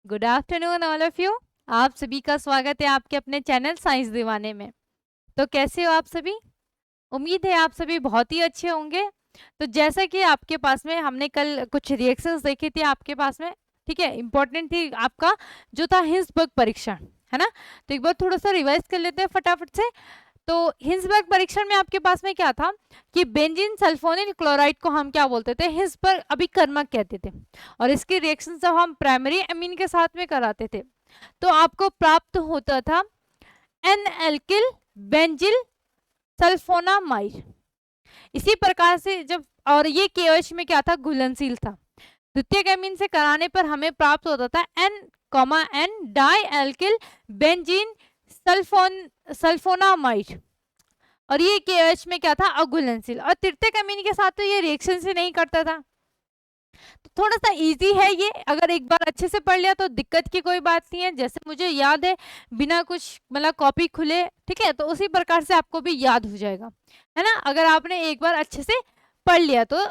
Good afternoon all of you. आप सभी का स्वागत है आपके अपने चैनल साइंस दीवाने में। तो कैसे हो आप सभी? उम्मीद है आप सभी बहुत ही अच्छे होंगे। तो जैसा कि आपके पास में हमने कल कुछ रिएक्शंस देखे थे आपके पास में, ठीक है, इंपॉर्टेंट थी आपका जो था हिंसबर्ग परीक्षण, है ना। तो एक बार थोड़ा सा रिवाइज कर लेते हैं फटाफट से। तो हिंसबर्ग परीक्षण में आपके पास में क्या था कि बेंजीन सल्फोनिल क्लोराइड को हम क्या बोलते थे, हिंसबर्ग अभिकर्मक कहते थे। और इसके रिएक्शन जब हम प्राइमरी अमीन के साथ में कराते थे तो आपको प्राप्त होता था एन एल्किल बेंजिल सल्फोनामाइड। इसी प्रकार से जब, और ये केएच में क्या था, घुलनशील था। द्वितीयक अमीन से कराने पर हमें प्राप्त होता था N di alkyl benzene sulphonamide. और ये केएच में क्या था, अघुलनशील। और तृतीयक अमीन के साथ तो ये रिएक्शन से नहीं करता था। तो थोड़ा सा इजी है ये, अगर एक बार अच्छे से पढ़ लिया तो दिक्कत की कोई बात नहीं है। जैसे मुझे याद है बिना कुछ मतलब कॉपी खुले, ठीक है, तो उसी प्रकार से आपको भी याद हो जाएगा, है ना। अगर आपने एक बार अच्छे से पढ़ लिया तो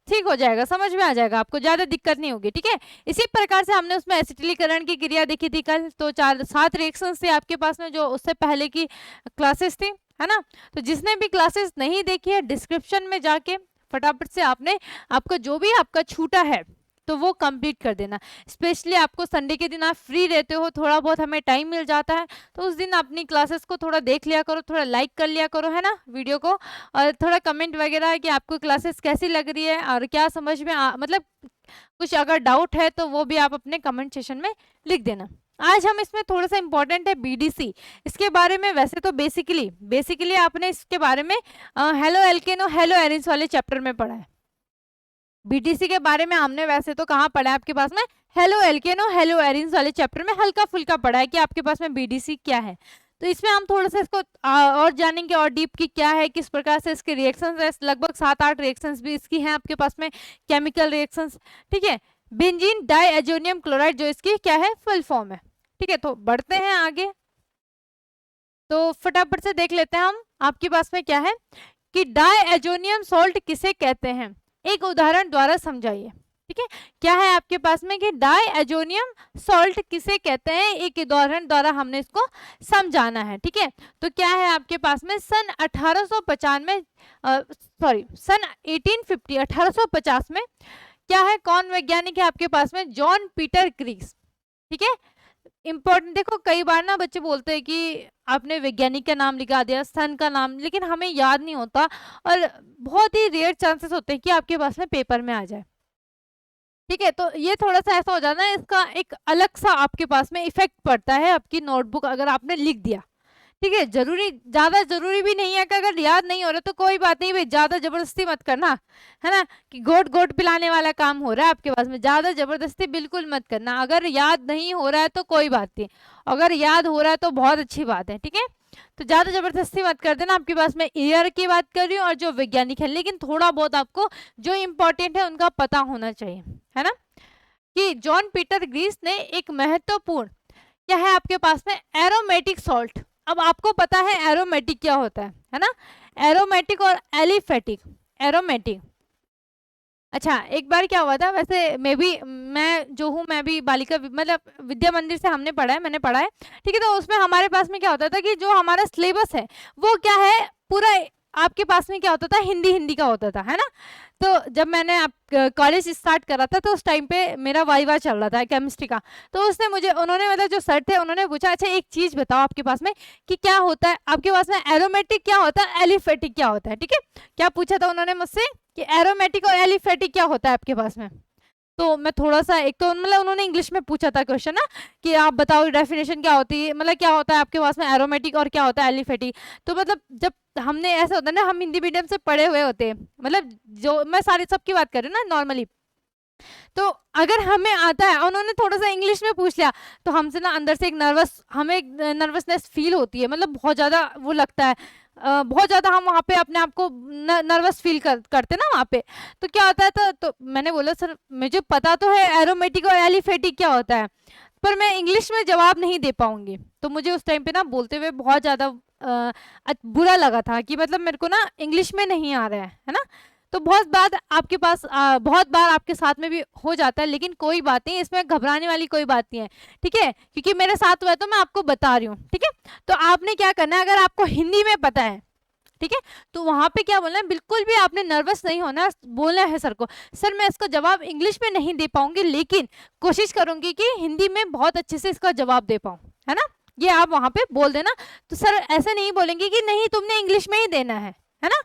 ठीक हो जाएगा, समझ में आ जाएगा, आपको ज्यादा दिक्कत नहीं होगी, ठीक है। इसी प्रकार से हमने उसमें एसिटिलीकरण की क्रिया देखी थी कल। तो 4-7 रिएक्शंस थे आपके पास में जो उससे पहले की क्लासेस थी, है ना। तो जिसने भी क्लासेस नहीं देखी है डिस्क्रिप्शन में जाके फटाफट से आपने आपका जो भी आपका छूटा है तो वो कंप्लीट कर देना। स्पेशली आपको संडे के दिन आप फ्री रहते हो, थोड़ा बहुत हमें टाइम मिल जाता है, तो उस दिन अपनी क्लासेस को थोड़ा देख लिया करो, थोड़ा लाइक कर लिया करो, है ना, वीडियो को। और थोड़ा कमेंट वगैरह कि आपको क्लासेस कैसी लग रही है और क्या समझ में मतलब कुछ अगर डाउट है तो वो भी आप अपने कमेंट सेशन में लिख देना। आज हम इसमें थोड़ा सा इंपॉर्टेंट है बीडीसी, इसके बारे में। वैसे तो बेसिकली आपने इसके बारे में हेलो एल्केनो हेलो एरिन्स वाले चैप्टर में पढ़ा है। बीटीसी के बारे में हमने वैसे तो कहाँ पढ़ा है आपके पास में, हेलो एल्केनो हेलो एरिन्स वाले चैप्टर में हल्का फुल्का पढ़ा है कि आपके पास में बीडीसी क्या है। तो इसमें हम थोड़ा सा इसको और जानेंगे और डीप की क्या है, किस प्रकार से इसके रिएक्शंस है। लगभग 7-8 रिएक्शंस भी इसकी हैं आपके पास में, केमिकल रिएक्शंस, ठीक है। बेंजीन डाइएजोनियम क्लोराइड जो इसकी क्या है, फुल फॉर्म है, ठीक है। तो बढ़ते हैं आगे, तो फटाफट से देख लेते हैं हम आपके पास में क्या है कि डाइएजोनियम सॉल्ट किसे कहते हैं, एक उदाहरण द्वारा समझाइए, ठीक है। क्या है आपके पास में कि डाइएजोनियम सॉल्ट किसे कहते हैं, एक उदाहरण द्वारा हमने इसको समझाना है, ठीक है। तो क्या है आपके पास में सन 1895 सन 1850 में क्या है, कौन वैज्ञानिक है आपके पास में, जॉन पीटर क्रीक्स, ठीक है। इंपॉर्टेंट, देखो कई बार ना बच्चे बोलते हैं कि आपने वैज्ञानिक का नाम लिखा दिया, सन का नाम, लेकिन हमें याद नहीं होता और बहुत ही रेयर चांसेस होते हैं कि आपके पास में पेपर में आ जाए, ठीक है। तो ये थोड़ा सा ऐसा हो जाता है, इसका एक अलग सा आपके पास में इफेक्ट पड़ता है आपकी नोटबुक अगर आपने लिख दिया, ठीक है। ज्यादा जरूरी भी नहीं है कि अगर याद नहीं हो रहा तो कोई बात नहीं भाई, ज्यादा जबरदस्ती मत करना, है ना, कि गोट गोट पिलाने वाला काम हो रहा है आपके पास में, ज्यादा जबरदस्ती बिल्कुल मत करना। अगर याद नहीं हो रहा है तो कोई बात नहीं, अगर याद हो रहा है तो बहुत अच्छी बात है, ठीक है। तो ज्यादा जबरदस्ती मत कर देना। आपके पास में ईयर की बात कर रही हूँ और जो वैज्ञानिक है, लेकिन थोड़ा बहुत आपको जो इंपॉर्टेंट है उनका पता होना चाहिए, है ना। कि जॉन पीटर ग्रीस ने एक महत्वपूर्ण क्या है आपके पास में, एरोमेटिक सॉल्ट। अब आपको पता है एरोमेटिक क्या होता है ना, एरोमेटिक और एलिफेटिक। एरोमेटिक, अच्छा एक बार क्या हुआ था, वैसे मैं जो हूँ मैं भी बालिका मतलब विद्या मंदिर से हमने पढ़ा है, मैंने पढ़ा है, ठीक है। तो उसमें हमारे पास में क्या होता था कि जो हमारा सिलेबस है वो क्या है, पूरा आपके पास में क्या होता था, हिंदी हिंदी का होता था, है ना। तो जब मैंने कॉलेज स्टार्ट करा था तो उस टाइम पे मेरा वाइवा चल रहा था केमिस्ट्री का। तो उसने मुझे, उन्होंने मतलब जो सर थे उन्होंने पूछा, अच्छा एक चीज बताओ आपके पास में कि क्या होता है आपके पास में, एरोमेटिक क्या होता है, एलिफेटिक क्या होता है, ठीक है। क्या पूछा था उन्होंने मुझसे कि एरोमेटिक और एलिफेटिक क्या होता है आपके पास में। तो मैं थोड़ा सा, एक तो मतलब उन्होंने इंग्लिश में पूछा था क्वेश्चन ना, कि आप बताओ डेफिनेशन क्या होती है, मतलब क्या होता है आपके पास में एरोमेटिक और क्या होता है एलिफेटिक। तो मतलब जब हमने ऐसा होता है ना, हम हिंदी मीडियम से पढ़े हुए होते हैं, मतलब जो मैं सारी सबकी बात कर रही हूँ ना नॉर्मली, तो अगर हमें आता है, उन्होंने थोड़ा सा इंग्लिश में पूछ लिया तो हमसे ना अंदर से एक हमें नर्वसनेस फील होती है, मतलब बहुत ज़्यादा वो लगता है, बहुत ज़्यादा हम वहाँ पे अपने आप को नर्वस फील करते ना वहाँ पे। तो क्या होता है, तो मैंने बोला सर मुझे पता तो है एरोमेटिक और एलिफेटिक क्या होता है, पर मैं इंग्लिश में जवाब नहीं दे पाऊंगी। तो मुझे उस टाइम पे ना बोलते हुए बहुत ज़्यादा बुरा लगा था कि मतलब मेरे को ना इंग्लिश में नहीं आ रहा है ना। तो बहुत बार आपके साथ में भी हो जाता है, लेकिन कोई बात नहीं, इसमें घबराने वाली कोई बात नहीं है, ठीक है, क्योंकि मेरे साथ हुआ है तो मैं आपको बता रही हूँ, ठीक है। तो आपने क्या करना है, अगर आपको हिंदी में पता है, ठीक है, तो वहां पे क्या बोलना है, बिल्कुल भी आपने नर्वस नहीं होना, बोलना है सर को, सर मैं इसका जवाब इंग्लिश में नहीं दे पाऊंगी, लेकिन कोशिश करूंगी कि हिंदी में बहुत अच्छे से इसका जवाब दे पाऊं, है ना, ये आप वहां पे बोल देना। तो सर ऐसे नहीं बोलेंगे कि नहीं तुमने इंग्लिश में ही देना है ना।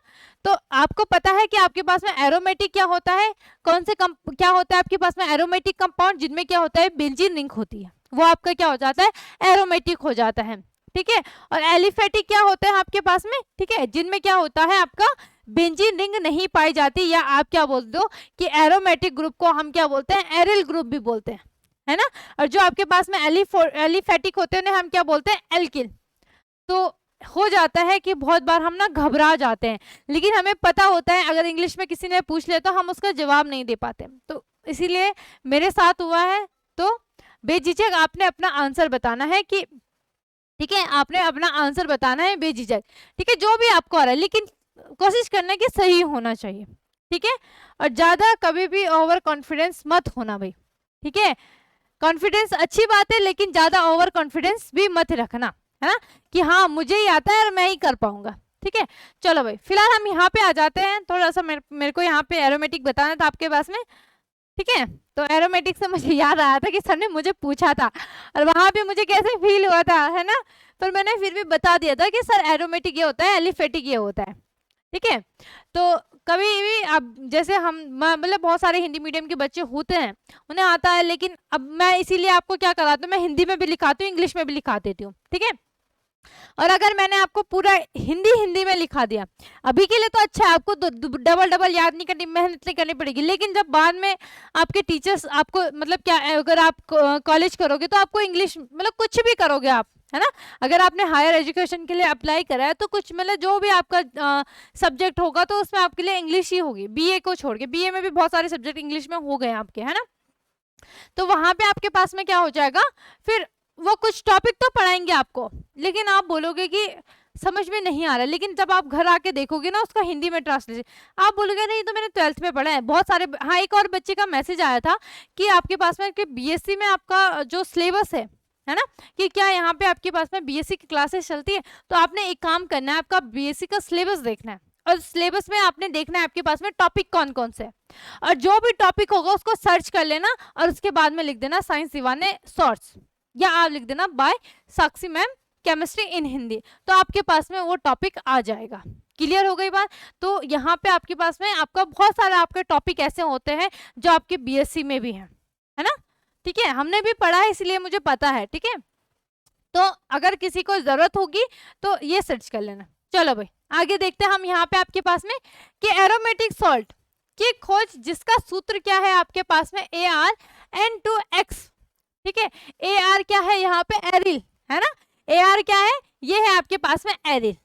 तो आपको पता है कि आपके पास में एरोमेटिक क्या होता है, क्या होता है आपके पास में एरोमेटिक कंपाउंड, जिनमें क्या होता है बेंजीन रिंग होती है, वो आपका क्या हो जाता है एरोमेटिक हो जाता है, ठीक है। और एलिफेटिक क्या होता है आपके पास में, ठीक है, जिनमें क्या होता है आपका बेंजीन रिंग नहीं पाई जाती, या आप क्या बोल दो कि एरोमेटिक ग्रुप को हम क्या बोलते हैं एरिल ग्रुप भी बोलते हैं, है ना। और जो आपके पास में एलिफेटिक होते हैं उन्हें हम क्या बोलते हैं एल्किल। तो हो जाता है कि बहुत बार हम ना घबरा जाते हैं, लेकिन हमें पता होता है, अगर इंग्लिश में किसी ने पूछ लिया तो हम उसका जवाब नहीं दे पाते, तो इसीलिए मेरे साथ हुआ है। तो बेझिझक आपने अपना आंसर बताना है कि, ठीक है, आपने अपना आंसर बताना है बेझिझक, ठीक है, जो भी आपको आ रहा है, लेकिन कोशिश करना है कि सही होना चाहिए, ठीक है। और ज्यादा कभी भी ओवर कॉन्फिडेंस मत होना भाई, ठीक है। कॉन्फिडेंस अच्छी बात है, लेकिन ज्यादा ओवर कॉन्फिडेंस भी मत रखना, है ना, कि हाँ मुझे ही आता है और मैं ही कर पाऊंगा, ठीक है। चलो भाई, फिलहाल हम यहाँ पे आ जाते हैं, थोड़ा सा मेरे को यहाँ पे एरोमेटिक बताना था आपके पास में, ठीक है। तो एरोमेटिक से मुझे याद आया था कि सर ने मुझे पूछा था, और वहां पे मुझे कैसे फील हुआ था, है ना, पर मैंने फिर भी बता दिया था कि सर एरोमेटिक ये होता है, एलिफेटिक ये होता है, ठीक है। तो कभी भी अब जैसे हम मतलब बहुत सारे हिंदी मीडियम के बच्चे होते हैं, उन्हें आता है, लेकिन अब मैं इसीलिए आपको क्या कराती हूँ, मैं हिंदी में भी लिखाती हूँ, इंग्लिश में भी लिखा देती हूँ, ठीक है। और अगर मैंने आपको पूरा हिंदी में लिखा दिया अभी के लिए तो अच्छा है, आपको डबल याद नहीं करनी, मेहनत नहीं करनी पड़ेगी, लेकिन जब बाद में आपके टीचर्स आपको मतलब क्या, अगर आप कॉलेज करोगे तो आपको इंग्लिश मतलब कुछ भी करोगे आप, है ना, अगर आपने हायर एजुकेशन के लिए अप्लाई करा है तो कुछ मतलब जो भी आपका सब्जेक्ट होगा तो उसमें आपके लिए इंग्लिश ही होगी, बीए को छोड़ के, बीए में भी बहुत सारे सब्जेक्ट इंग्लिश में हो गए आपके, है ना। तो वहां पे आपके पास में क्या हो जाएगा, फिर वो कुछ टॉपिक तो पढ़ाएंगे आपको, लेकिन आप बोलोगे कि समझ में नहीं आ रहा, लेकिन जब आप घर आके देखोगे ना उसका हिंदी में ट्रांसलेशन, आप बोलोगे नहीं तो मैंने 12th में पढ़ा है, बहुत सारे। हाँ, एक और बच्चे का मैसेज आया था कि आपके पास में कि बीएससी में आपका जो सिलेबस है ना, कि क्या यहाँ पे आपके पास में बीएससी की क्लासेस चलती है, तो आपने एक काम करना है, आपका बीएससी का सिलेबस देखना है, और सिलेबस में आपने देखना है आपके पास में टॉपिक कौन कौन से है, और जो भी टॉपिक होगा उसको सर्च कर लेना, और उसके बाद में लिख देना साइंस दीवाने शॉर्ट्स, या आप लिख देना by Sakshi ma'am chemistry in Hindi, तो आपके पास में वो टॉपिक आ जाएगा। क्लियर हो गई बात। तो यहाँ पे आपके पास में आपका बहुत सारे आपके टॉपिक ऐसे होते हैं जो आपके बीएससी में भी हैं, है ना, ठीक है, हमने भी पढ़ा है इसलिए मुझे पता है, ठीक है। तो अगर किसी को जरूरत होगी तो ये सर्च कर लेना। चलो भाई आगे देखते हैं हम यहाँ पे आपके पास में कि एरोमेटिक सॉल्ट की खोज जिसका सूत्र क्या है आपके पास में ArN2X, ठीक है। AR क्या है यहाँ पे एरिल, है ना, AR क्या है, ये है आपके पास में एरिल,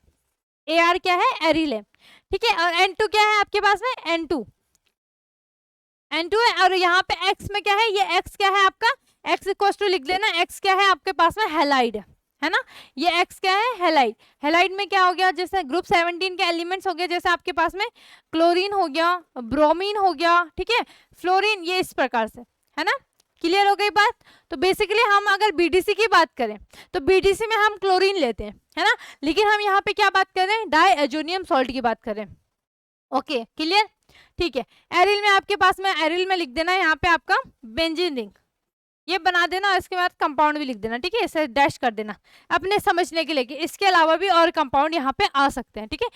AR क्या है एरिल है, ठीक है। और N2 क्या है आपके पास में N2 है, और यहाँ पे X में क्या है, ये X क्या है आपका, X इक्वल टू लिख लेना, X क्या है आपके पास में हैलाइड, है ना, ये X क्या है हैलाइड। हैलाइड में क्या हो गया, जैसे ग्रुप 17 के एलिमेंट्स हो गए, जैसे आपके पास में क्लोरीन हो गया, ब्रोमीन हो गया, ठीक है, फ्लोरीन, ये इस प्रकार से, है ना। क्लियर हो गई बात। तो बेसिकली हम अगर बीडीसी की बात करें तो बीडीसी में हम क्लोरीन लेते हैं, है ना, लेकिन हम यहाँ पे क्या बात कर रहे हैं, डाईएजोनियम सॉल्ट की बात करें। ओके क्लियर, ठीक है। एरिल में आपके पास में, एरिल में लिख देना यहाँ पे आपका बेंजीन रिंग, ये बना देना, और इसके बाद कंपाउंड भी लिख देना, ठीक है, इसे डैश कर देना अपने समझने के लिए कि इसके अलावा भी और कंपाउंड यहाँ पे आ सकते हैं, ठीक है,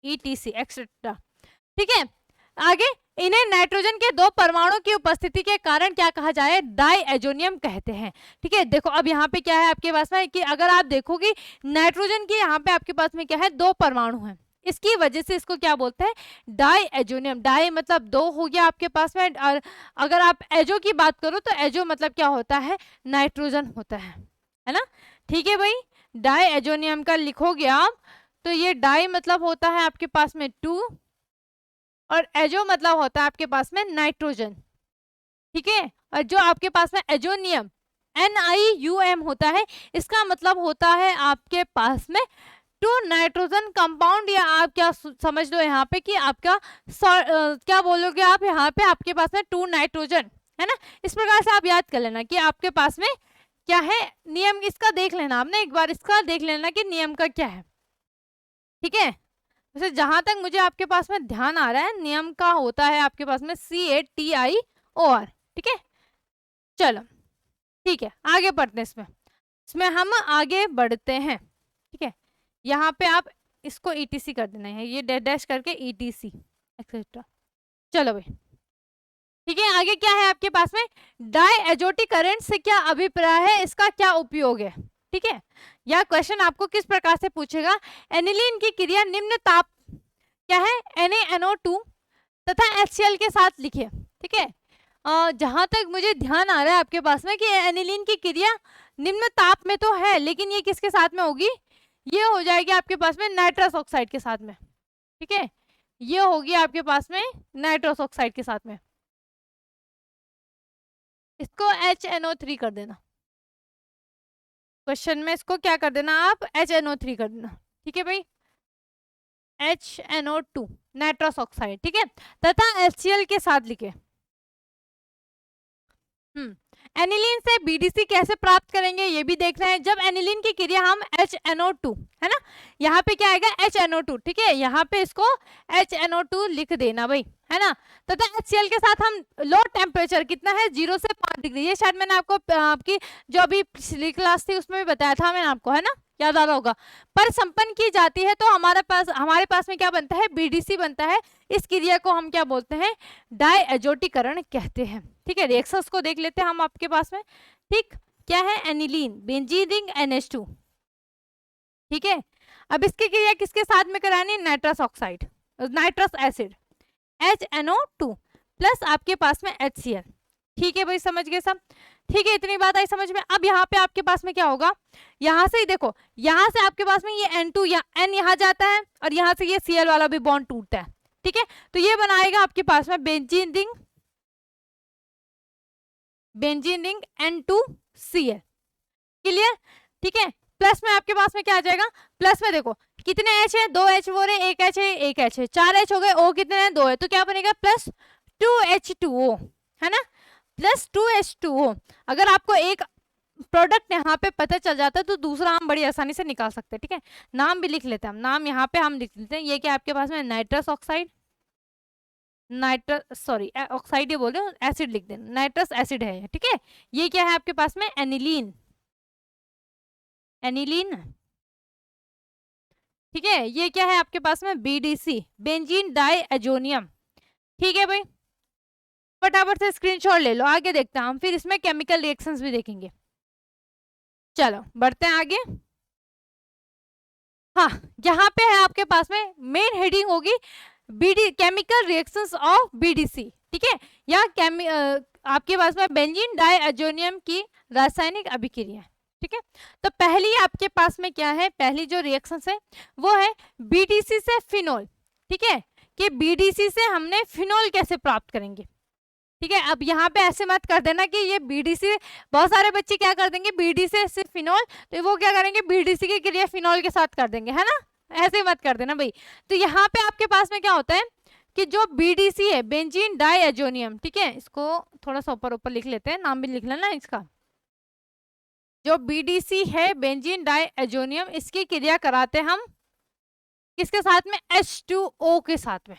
ETC एक्सेट्रा, ठीक है। आगे इन्हें नाइट्रोजन के 2 परमाणु की उपस्थिति के कारण क्या कहा जाए, डाईएजोनियम कहते हैं, ठीक है। देखो अब यहाँ पे क्या है आपके पास में कि अगर आप देखोगे नाइट्रोजन के यहाँ पे आपके पास में क्या है 2 परमाणु हैं, इसकी वजह से इसको क्या बोलते हैं डाईएजोनियम। डाई मतलब 2 हो गया आपके पास में, और अगर आप एजो की बात करो तो एजो मतलब क्या होता है, नाइट्रोजन होता है ना, ठीक है भाई। डाईएजोनियम का लिखोगे आप तो ये डाई मतलब होता है आपके पास में 2, और एजो मतलब होता है आपके पास में नाइट्रोजन, ठीक है। और जो आपके पास में एजोनियम NiUm होता है, इसका मतलब होता है आपके पास में टू नाइट्रोजन कंपाउंड, या आप क्या समझ लो यहाँ पे कि आपका क्या बोलोगे आप, यहाँ पे आपके पास में 2 नाइट्रोजन है ना। इस प्रकार से आप याद कर लेना कि आपके पास में क्या है, नियम इसका देख लेना आपने एक बार, इसका देख लेना कि नियम का क्या है, ठीक है। वैसे जहां तक मुझे आपके पास में ध्यान आ रहा है, नियम का होता है आपके पास में CaTiOR, ठीक है। चलो ठीक है, आगे बढ़ते हैं इसमें हम आगे बढ़ते हैं, ठीक है। यहाँ पे आप इसको ETC कर देना है, ये डैश करके ETC एक्सेट्रा। चलो भाई ठीक है, आगे क्या है आपके पास में, डायएजोटिक करंट से क्या अभिप्राय है, इसका क्या उपयोग है, ठीक है। यह क्वेश्चन आपको किस प्रकार से पूछेगा, एनिलीन की क्रिया निम्न ताप क्या है NaNO2 तथा HCl के साथ लिखिए, ठीक है। जहां तक मुझे ध्यान आ रहा है आपके पास में कि एनिलीन की क्रिया निम्न ताप में तो है, लेकिन ये किसके साथ में होगी, ये हो जाएगी आपके पास में नाइट्रस ऑक्साइड के साथ में, ठीक है। ये होगी आपके पास में नाइट्रस ऑक्साइड के साथ में, इसको HNO3 कर देना, क्वेश्चन में इसको क्या कर देना आप, HNO3 कर देना, ठीक है भाई, HNO2 नाइट्रस ऑक्साइड, ठीक है, तथा HCl के साथ लिखे। एनिलीन से BDC कैसे प्राप्त करेंगे ये भी देख रहे हैं। जब एनिलीन की क्रिया हम HNO2 है ना, यहाँ पे क्या आएगा HNO2, ठीक है, यहाँ पे इसको HNO2 लिख देना भाई, है ना। तथा HCl के साथ हम लो टेम्परेचर कितना है 0 से 5 डिग्री, ये शायद मैंने आपको आपकी जो अभी पिछली क्लास थी उसमें भी बताया था मैंने आपको, है ना, याद आ रहा होगा। पर संपन्न की जाती है तो हमारे पास में क्या बनता है, BDC बनता है। इस क्रिया को हम क्या बोलते हैं, डायएजोटीकरण कहते हैं, ठीक है। रिएक्शंस को देख लेते हैं हम आपके पास में, ठीक, क्या है एनिलीन बेंजीन रिंग NH2, ठीक है। अब इसकी क्रिया किसके साथ में करानी, nitrous oxide, nitrous acid HNO2 plus आपके पास में HCl, ठीक है भाई, समझ गए सब, ठीक है, इतनी बात आई समझ में। अब यहाँ पे आपके पास में क्या होगा, यहाँ से ही देखो, यहाँ से आपके पास में ये N2 या N यहाँ जाता है और यहाँ से ये Cl वाला भी बॉन्ड टूटता है, ठीक है। तो ये बनाएगा आपके पास में बेंजीन रिंग N2Cl, क्लियर, ठीक है। प्लस में आपके पास में क्या आ जाएगा, प्लस में देखो कितने H है, 2 H वो रहे, 1 H है, 1 H है, 4 H हो गए, O कितने हैं, 2 है, तो क्या बनेगा प्लस 2H2O, है ना, प्लस 2H2O। अगर आपको एक प्रोडक्ट यहाँ पे पता चल जाता है तो दूसरा हम बड़ी आसानी से निकाल सकते हैं, ठीक है। नाम भी लिख लेते हैं हम, नाम यहाँ पे हम लिख लेते हैं, ये क्या आपके पास में नाइट्रस ऑक्साइड, ऑक्साइड ये बोल रहे हो, एसिड लिख देना, नाइट्रस एसिड है, ठीक है। ये क्या है आपके पास में एनिलीन, ठीक है। ये क्या है आपके पास में BDC बेंजीन डाइएजोनियम, ठीक है भाई, फटाफट से स्क्रीनशॉट ले लो, आगे देखते हैं हम, फिर इसमें केमिकल रिएक्शंस भी देखेंगे। चलो बढ़ते हैं आगे। हाँ, यहाँ पे है आपके पास में मेन हेडिंग होगी केमिकल रिएक्शंस ऑफ BDC, ठीक है। या आपके पास में बेंजीन डाइएजोनियम की रासायनिक अभिक्रिया, ठीक है। तो पहली आपके पास में क्या है, पहली जो रिएक्शंस है वो है BDC से फिनोल, ठीक है, कि BDC से हमने फिनोल कैसे प्राप्त करेंगे, ठीक है। अब यहाँ पे ऐसे मत कर देना कि ये BDC, बहुत सारे बच्चे क्या कर देंगे BDC से फिनोल, तो वो क्या करेंगे BDC की क्रिया फिनोल के साथ कर देंगे, है ना, ऐसे मत कर देना भाई। तो यहाँ पे आपके पास में क्या होता है कि जो BDC है बेंजीन डाइएजोनियम, ठीक है, इसको थोड़ा सा ऊपर ऊपर लिख लेते हैं, नाम भी लिख लेना इसका। जो BDC है बेंजीन डाइएजोनियम, इसकी क्रिया कराते हम किसके साथ में, H2O के साथ में,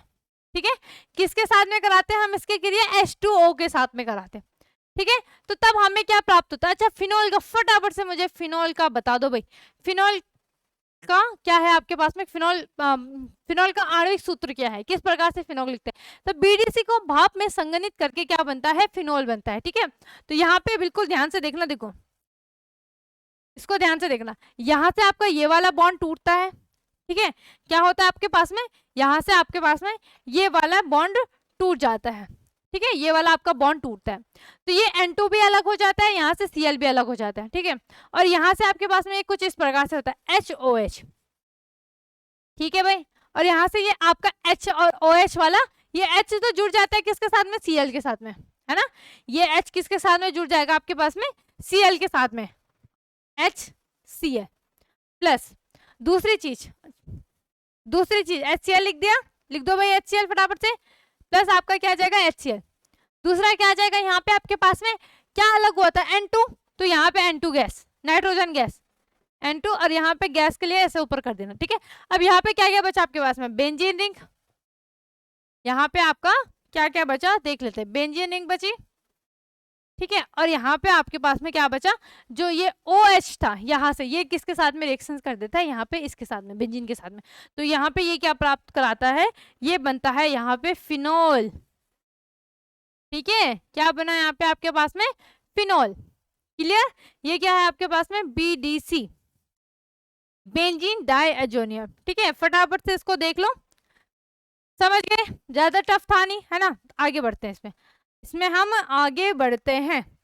ठीक है। किसके साथ में कराते हैं हम इसकी क्रिया, H2O के साथ में कराते हैं, ठीक है। तो तब हमें क्या प्राप्त होता है, अच्छा फिनोल का फटाफट से मुझे फिनोल का बता दो भाई, फिनोल का क्या है आपके पास में, फिनोल का आणविक सूत्र क्या है, किस प्रकार से फिनोल लिखते हैं। तो BDC को भाप में संघनित करके क्या बनता है, फिनोल बनता है, ठीक है। तो यहाँ पे बिल्कुल ध्यान से देखना, देखो इसको ध्यान से देखना, यहाँ से आपका ये वाला बॉन्ड टूटता है, ठीक है, क्या होता है आपके पास में, यहाँ से आपके पास में ये वाला बॉन्ड टूट जाता है, ठीक है, ये वाला आपका बॉन्ड टूटता है, तो ये N2 भी अलग हो जाता है, यहाँ से Cl भी अलग हो जाता है, ठीक है। और यहाँ से आपके पास में कुछ इस प्रकार से होता है HOH, ठीक है भाई, और यहाँ से ये आपका H और OH वाला, ये H तो जुड़ जाता है किसके साथ में, Cl के साथ में, है ना, ये H किसके साथ में जुड़ जाएगा आपके पास में, Cl के साथ में, HCl प्लस दूसरी चीज HCl लिख दिया, लिख दो भाई HCl फटाफट से, प्लस आपका क्या आ जाएगा HCl। दूसरा क्या आ जाएगा यहाँ पे आपके पास में, क्या अलग हुआ था N2, तो यहाँ पे N2 gas, nitrogen gas N2, और यहाँ पे गैस के लिए ऐसे ऊपर कर देना, ठीक है। अब यहाँ पे क्या क्या बचा आपके पास में, बेंजीन रिंग, यहाँ पे आपका क्या क्या बचा देख लेते हैं, बेंजीन रिंग बची, ठीक है। और यहाँ पे आपके पास में क्या बचा, जो ये OH था, यहाँ से ये किसके साथ में रिएक्शन कर देता है, यहाँ पे इसके साथ में, बेंजीन के साथ में, तो यहाँ पे ये क्या प्राप्त कराता है, ये बनता है यहाँ पे फिनोल, ठीक है। क्या बना यहाँ पे आपके पास में, फिनोल, क्लियर। ये क्या है आपके पास में, BDC, बेंजीन डाइएजोनियम, ठीक है। फटाफट से इसको देख लो, समझ गए, ज्यादा टफ था नहीं, है ना। आगे बढ़ते हैं इसमें हम आगे बढ़ते हैं।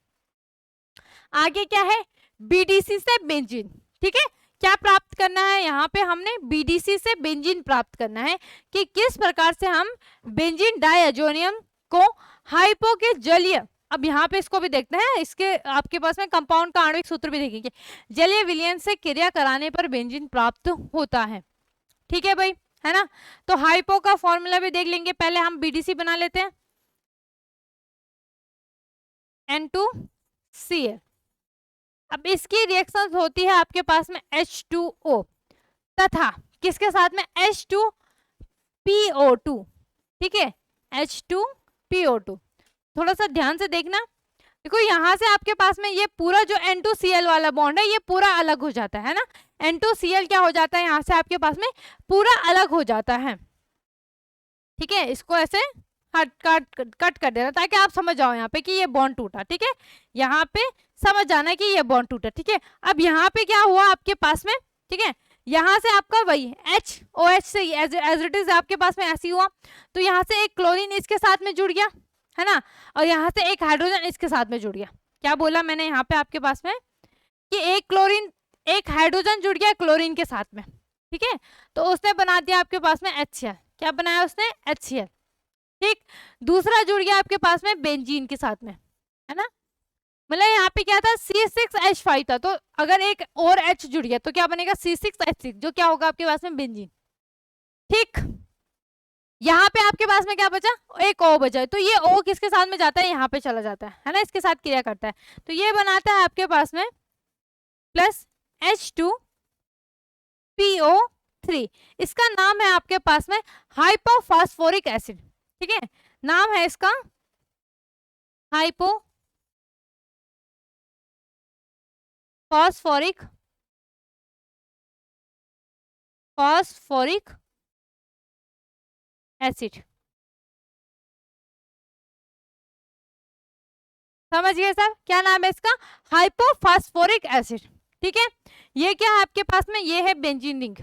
आगे क्या है, BDC से बेंजीन, ठीक है। क्या प्राप्त करना है यहाँ पे, हमने BDC से बेंजीन प्राप्त करना है कि किस प्रकार से हम बेंजीन डाइएजोनियम को हाइपो के जलीय, अब यहाँ पे इसको भी देखते हैं, इसके आपके पास में कंपाउंड का आणविक सूत्र भी देखेंगे, जलीय विलयन से क्रिया कराने पर बेंजीन प्राप्त होता है, ठीक है भाई, है ना। तो हाइपो का फॉर्मूला भी देख लेंगे, पहले हम BDC बना लेते हैं, N2Cl। अब इसकी रिएक्शन होती है आपके पास में H2O तथा किसके साथ में, H2PO2, ठीक है, H2PO2। थोड़ा सा ध्यान से देखना, देखो यहाँ से आपके पास में ये पूरा जो N2Cl वाला बॉन्ड है ये पूरा अलग हो जाता है ना, N2Cl क्या हो जाता है, यहाँ से आपके पास में पूरा अलग हो जाता है, ठीक है। इसको ऐसे कट कर देना ताकि आप समझ जाओ यहाँ पे कि ये बॉन्ड टूटा, ठीक है, यहाँ पे समझ जाना कि ये बॉन्ड टूटा, ठीक है। अब यहाँ पे क्या हुआ आपके पास में, ठीक है, यहाँ से आपका वही HOH से एज इट इज आपके पास में ऐसी हुआ, तो यहाँ से एक क्लोरीन इसके साथ में जुड़ गया, है ना, और यहाँ से एक हाइड्रोजन इसके साथ में जुड़ गया। क्या बोला मैंने यहाँ पे आपके पास में कि एक क्लोरीन, एक हाइड्रोजन जुड़ गया क्लोरीन के साथ में, ठीक है, तो उसने बना दिया आपके पास में HCl। क्या बनाया उसने, HCl, ठीक। दूसरा जुड़ गया आपके पास में बेंजीन के साथ में, है ना, मतलब यहाँ पे क्या था C6H5 था, तो अगर एक और H जुड़ गया तो क्या बनेगा C6H6, जो क्या होगा आपके पास में बेंजीन, ठीक। यहाँ पे आपके पास में क्या बचा, एक O बचा, तो ये O किसके साथ में जाता है, यहाँ पे चला जाता है ना, इसके साथ क्रिया करता है, तो ये बनाता है आपके पास में प्लस H2PO3। इसका नाम है आपके पास में हाइपोफॉस्फोरिक एसिड, ठीक है, नाम है इसका हाइपोफॉस्फोरिक एसिड, समझ गए सर, क्या नाम है इसका, हाइपोफॉस्फोरिक एसिड, ठीक है। ये क्या है आपके पास में, ये है बेंजीन रिंग,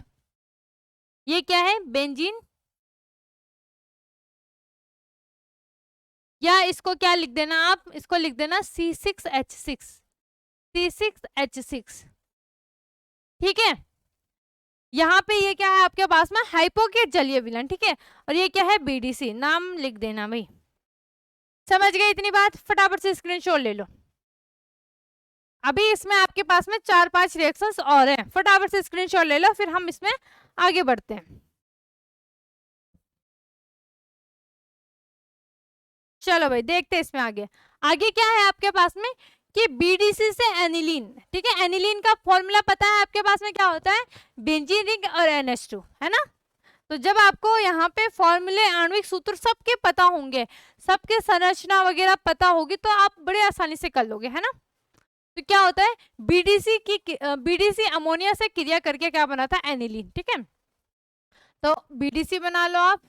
ये क्या है बेंजीन, या इसको क्या लिख देना आप, इसको लिख देना C6H6, ठीक है। यहाँ पे ये क्या है आपके पास में, हाइपो के जलीय विलयन, ठीक है, और ये क्या है BDC, नाम लिख देना भाई, समझ गए इतनी बात, फटाफट से स्क्रीनशॉट ले लो। अभी इसमें आपके पास में 4-5 रिएक्शंस और हैं, फटाफट से स्क्रीनशॉट ले लो, फिर हम इसमें आगे बढ़ते हैं। चलो भाई देखते हैं इसमें आगे, आगे क्या है आपके पास में कि BDC से एनिलीन, ठीक है, एनिलीन का फॉर्मूला पता है आपके पास में, क्या होता है बेंजीन रिंग और NH2, है ना। तो जब आपको यहाँ पे फॉर्मूले आणविक सूत्र सबके पता होंगे, सबके संरचना वगैरह पता होगी, तो आप बड़े आसानी से कर लोगे, है ना। तो क्या होता है BDC अमोनिया से क्रिया करके क्या बनाता है एनिलीन, ठीक है। तो BDC बना लो आप,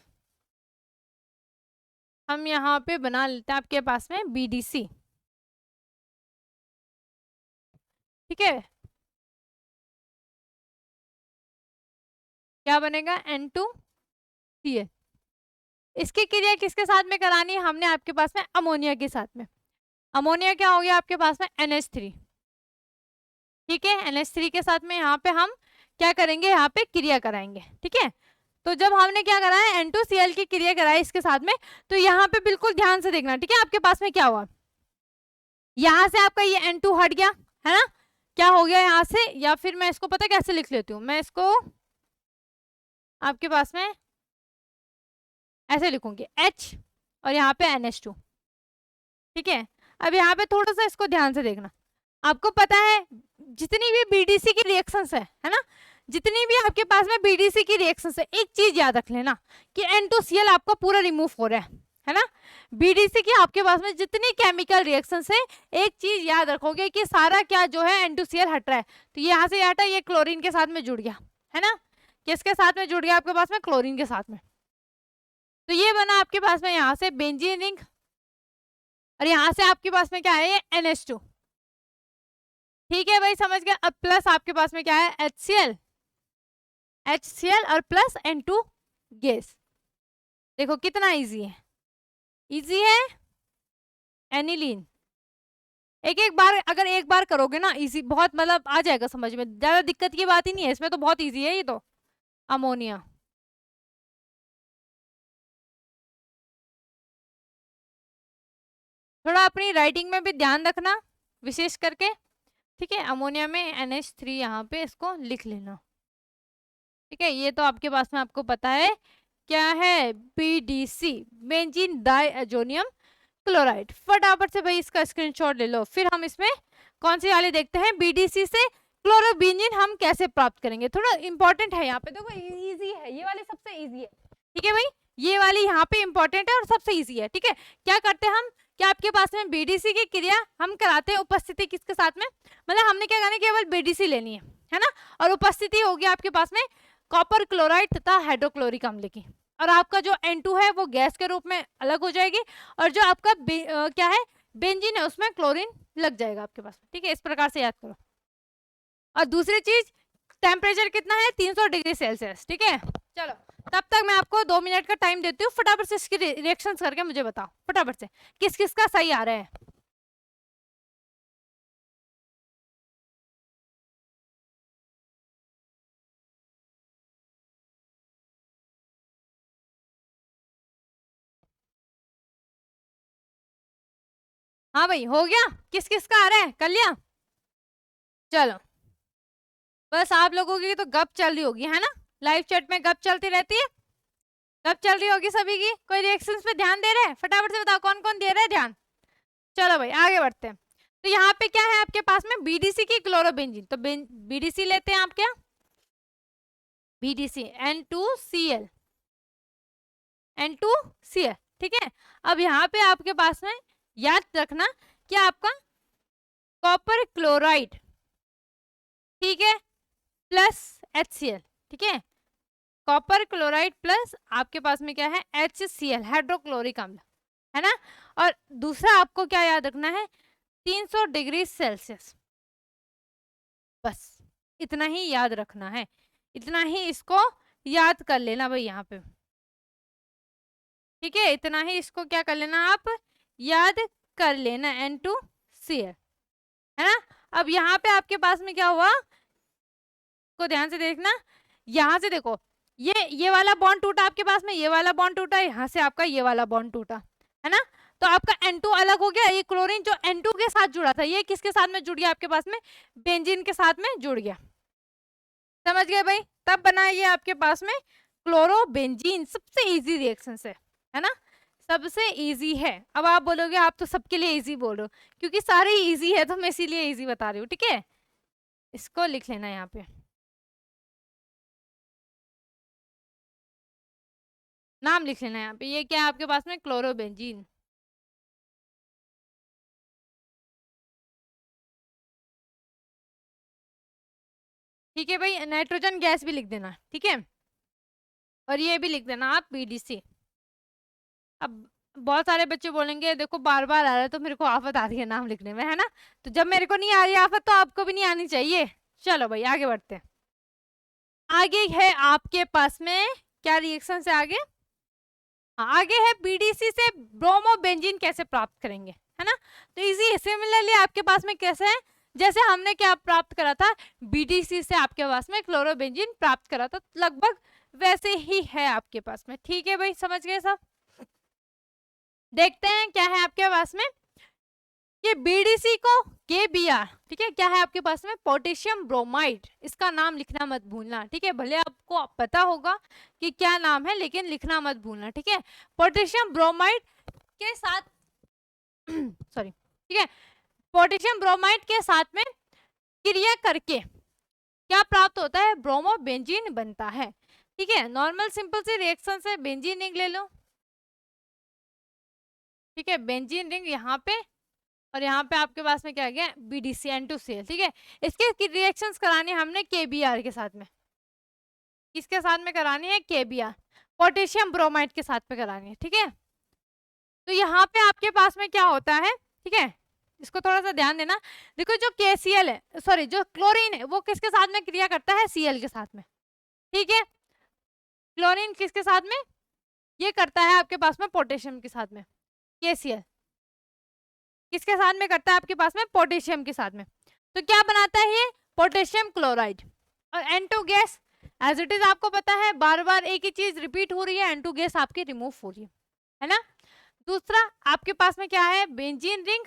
हम यहाँ पे बना लेते हैं आपके पास में BDC, ठीक है। क्या बनेगा N2Cl। इसकी क्रिया किसके साथ में करानी है, हमने आपके पास में अमोनिया के साथ में, अमोनिया क्या हो गया आपके पास में NH3, ठीक है, NH3 के साथ में यहाँ पे हम क्या करेंगे, यहाँ पे क्रिया कराएंगे, ठीक है। तो जब हमने क्या करा है N2Cl की क्रिया कराई इसके साथ में, तो यहाँ पे बिल्कुल ध्यान से देखना, ठीक है, आपके पास में क्या हुआ, यहाँ से आपका ये N2 हट गया, है ना, क्या हो गया यहाँ से, या फिर मैं इसको पता कैसे लिख लेती हूँ, मैं इसको आपके पास में ऐसे लिखूंगी H और यहाँ पे NH2, ठीक है। अब यहाँ पे थोड़ा सा इसको ध्यान से देखना, आपको पता है जितनी भी बीडीसी की रिएक्शंस है ना, जितनी भी आपके पास में बीडीसी की रिएक्शंस है, एक चीज याद रख लेना कि N2Cl आपका पूरा रिमूव हो रहा है ना। बीडीसी की आपके पास में जितनी केमिकल रिएक्शंस है, एक चीज याद रखोगे कि सारा क्या जो है N2Cl हट रहा है, तो ये यहाँ से हटा, ये क्लोरीन के साथ में जुड़ गया है ना, किसके साथ में जुड़ गया आपके पास में, क्लोरीन के साथ में। तो ये बना आपके पास में यहाँ से बेंजीन रिंग, और यहाँ से आपके पास में क्या है, ये NH2, ठीक है भाई, समझ गए। अब प्लस आपके पास में क्या है, HCl और प्लस N2 गैस। देखो कितना इजी है, इजी है एनिलीन। एक एक बार, अगर एक बार करोगे ना इजी, बहुत मतलब आ जाएगा समझ में, ज्यादा दिक्कत की बात ही नहीं है इसमें, तो बहुत इजी है ये तो। अमोनिया, थोड़ा अपनी राइटिंग में भी ध्यान रखना विशेष करके, ठीक है। अमोनिया में NH3 यहाँ पे इसको लिख लेना, ठीक है। ये तो आपके पास में आपको पता है क्या है, BDC, बेंजीन डाइअमोनियम क्लोराइड। फटाफट से भाई इसका स्क्रीनशॉट ले लो, फिर हम इसमें कौन सी वाले देखते हैं, बीडीसी से क्लोरोबेंजीन हम कैसे प्राप्त करेंगे। थोड़ा इंपॉर्टेंट है यहाँ पे, देखो इजी है ये वाली, सबसे इजी है, ठीक है भाई, ये वाली यहाँ पे इंपॉर्टेंट है और सबसे इजी है, ठीक है। क्या करते हैं हम, क्या आपके पास में बीडीसी की क्रिया हम कराते हैं उपस्थिति किसके साथ में, मतलब हमने क्या करना, केवल बीडीसी लेनी है ना, और उपस्थिति होगी आपके पास में कॉपर क्लोराइड तथा हाइड्रोक्लोरिक अम्ल की, और आपका जो N2 है वो गैस के रूप में अलग हो जाएगी, और जो आपका क्या है बेंजीन है उसमें क्लोरीन लग जाएगा आपके पास, ठीक है। इस प्रकार से याद करो। और दूसरी चीज, टेम्परेचर कितना है, 300 डिग्री सेल्सियस, ठीक है। चलो तब तक मैं आपको 2 मिनट का टाइम देती हूँ, फटाफट से इसकी रिएक्शन करके मुझे बताओ फटाफट से किस किस का सही आ रहा है। हाँ भाई हो गया, किस किस का आ रहा है, कर लिया। चलो बस आप लोगों की तो गप चल रही होगी है ना, लाइव चैट में गप चलती रहती है, गप चल रही होगी सभी की। कोई रिएक्शंस पे ध्यान दे रहे हैं, फटाफट से बताओ कौन कौन दे रहा है ध्यान। चलो भाई आगे बढ़ते हैं। तो यहाँ पे क्या है आपके पास में, बीडीसी की क्लोरोबेंजीन, तो बीडीसी लेते हैं आप, क्या बीडीसी N2Cl, N2Cl, ठीक है। अब यहाँ पे आपके पास में याद रखना कि आपका कॉपर क्लोराइड, ठीक है, प्लस HCl, ठीक है, कॉपर क्लोराइड प्लस आपके पास में क्या है HCl, हाइड्रोक्लोरिक अम्ल, है ना। और दूसरा आपको क्या याद रखना है, 300 डिग्री सेल्सियस, बस इतना ही याद रखना है, इतना ही इसको याद कर लेना भाई यहाँ पे, ठीक है। इतना ही इसको क्या कर लेना, आप याद कर लेना, N2Cl, है ना। अब यहाँ पे आपके पास में क्या हुआ, को ध्यान से देखना, यहाँ से देखो ये वाला बॉन्ड टूटा आपके पास में, ये वाला बॉन्ड टूटा, यहाँ से आपका ये वाला बॉन्ड टूटा, है ना। तो आपका N2 अलग हो गया, ये क्लोरीन जो N2 के साथ जुड़ा था, ये किसके साथ में जुड़ गया आपके पास में, बेंजीन के साथ में जुड़ गया, समझ गए भाई। तब बना ये आपके पास में क्लोरोबेंजीन, सबसे इजी रिएक्शन है ना, सबसे इजी है। अब आप बोलोगे आप तो सबके लिए इजी बोल रहे हो, क्योंकि सारे इजी है तो मैं इसीलिए इजी बता रही हूँ, ठीक है। इसको लिख लेना यहाँ पे, नाम लिख लेना यहाँ पे, ये क्या है आपके पास में, क्लोरोबेंजीन, ठीक है भाई। नाइट्रोजन गैस भी लिख देना, ठीक है, और ये भी लिख देना आप बीडीसी। अब बहुत सारे बच्चे बोलेंगे देखो बार बार आ रहा है तो मेरे को आफत आ रही है नाम लिखने में, है ना। तो जब मेरे को नहीं आ रही आफत तो आपको भी नहीं आनी चाहिए। चलो भाई आगे बढ़ते हैं। आगे है आपके पास में क्या रिएक्शन से आगे, हाँ, आगे है बीडीसी से ब्रोमोबेंजीन कैसे प्राप्त करेंगे, है ना। तो इजी है, सिमिलरली आपके पास में कैसे है, जैसे हमने क्या प्राप्त करा था, बीडीसी से आपके पास में क्लोरोबेंजीन प्राप्त करा था, लगभग वैसे ही है आपके पास में, ठीक है भाई, समझ गए सब। देखते हैं क्या है आपके पास में, ये बीडीसी को KBr, ठीक है, क्या है आपके पास में, पोटेशियम ब्रोमाइड, इसका नाम लिखना मत भूलना, ठीक है, भले आपको पता होगा कि क्या नाम है लेकिन लिखना मत भूलना, ठीक है। पोटेशियम ब्रोमाइड के साथ सॉरी, ठीक है, पोटेशियम ब्रोमाइड के साथ में क्रिया करके क्या प्राप्त होता है, ब्रोमो बेंजीन बनता है, ठीक है। नॉर्मल सिंपल से रिएक्शन से बेंजीन रिंग ले लो, ठीक है, बेंजीन रिंग यहाँ पे, और यहाँ पे आपके पास में क्या आ गया, BDCN2Cl, ठीक है। इसके रिएक्शंस करानी है हमने KBr के साथ में, किसके साथ में करानी है, KBr, पोटेशियम ब्रोमाइड के साथ में करानी है, ठीक है। तो यहाँ पे आपके पास में क्या होता है, ठीक है, इसको थोड़ा सा ध्यान देना। देखो जो KCl है, सॉरी जो क्लोरीन है वो किसके साथ में क्रिया करता है, Cl के साथ में, ठीक है। क्लोरीन किसके साथ में, ये करता है आपके पास में पोटेशियम के साथ में, KCl किसके साथ में करता है आपके पास में, पोटेशियम के साथ में। तो क्या बनाता है ये, पोटेशियम क्लोराइड। और N2 gas as it is आपको पता है, बार बार एक ही चीज रिपीट हो रही है, N2 गैस आपकी रिमूव हो रही है ना। दूसरा आपके पास में क्या है, बेंजीन रिंग,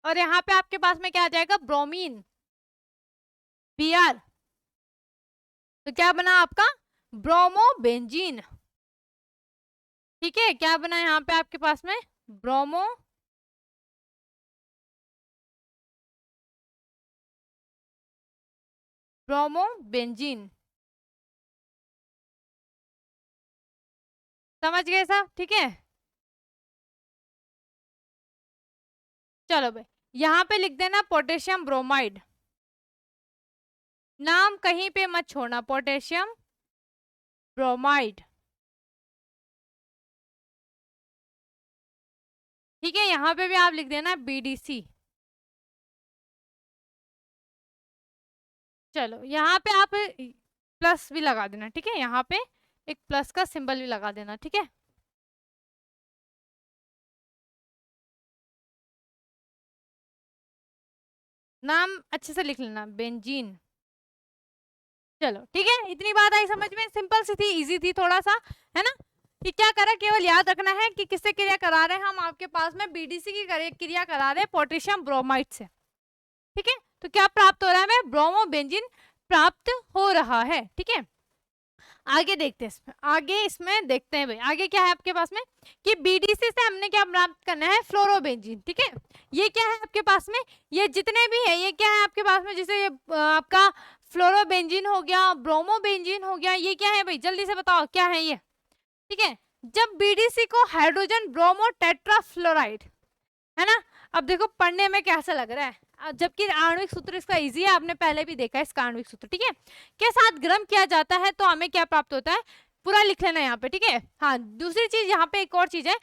और यहाँ पे आपके पास में क्या आ जाएगा, ब्रोमीन, Br, तो क्या बना आपका, ब्रोमो बेंजीन, ठीक है। क्या बना यहाँ पे आपके पास में, ब्रोमो ब्रोमो बेंजीन, समझ गए सब, ठीक है। चलो भाई यहाँ पे लिख देना पोटेशियम ब्रोमाइड, नाम कहीं पे मत छोड़ना, पोटेशियम ब्रोमाइड, ठीक है। यहाँ पे भी आप लिख देना BDC। चलो यहाँ पे आप प्लस भी लगा देना, ठीक है, यहाँ पे एक प्लस का सिंबल भी लगा देना, ठीक है। नाम अच्छे से लिख लेना, बेंजीन। चलो ठीक है, इतनी बात आई समझ में, सिंपल सी थी, इजी थी थोड़ा सा, है ना। कि क्या करा, केवल याद रखना है कि किससे क्रिया करा रहे हैं हम, आपके पास में BDC की क्रिया करा रहे हैं पोटेशियम ब्रोमाइड से, ठीक है। तो क्या प्राप्त हो रहा है, हमें ब्रोमो बेंजीन प्राप्त हो रहा है, ठीक है। आगे देखते हैं इसमें, आगे इसमें देखते हैं भाई, आगे क्या है आपके पास में, कि BDC से हमने क्या प्राप्त करना है, फ्लोरोबेंजीन, ठीक है। ये क्या है आपके पास में, ये जितने भी है ये क्या है आपके पास में, जैसे ये आपका फ्लोरोबेंजीन हो गया, ब्रोमोबेंजीन हो गया, ये क्या है भाई, जल्दी से बताओ क्या है ये, ठीक है। जब BDC को हाइड्रोजन ब्रोमो टेट्राफ्लोराइड, है ना, अब देखो पढ़ने में कैसा लग रहा है, जबकि आणविक सूत्र इसका इजी है, आपने पहले भी देखा है इसका आणविक सूत्र, ठीक है, के साथ गर्म किया जाता है तो हमें क्या प्राप्त होता है, पूरा लिख लेना यहाँ पे, ठीक है। हाँ दूसरी चीज यहाँ पे, एक और चीज है,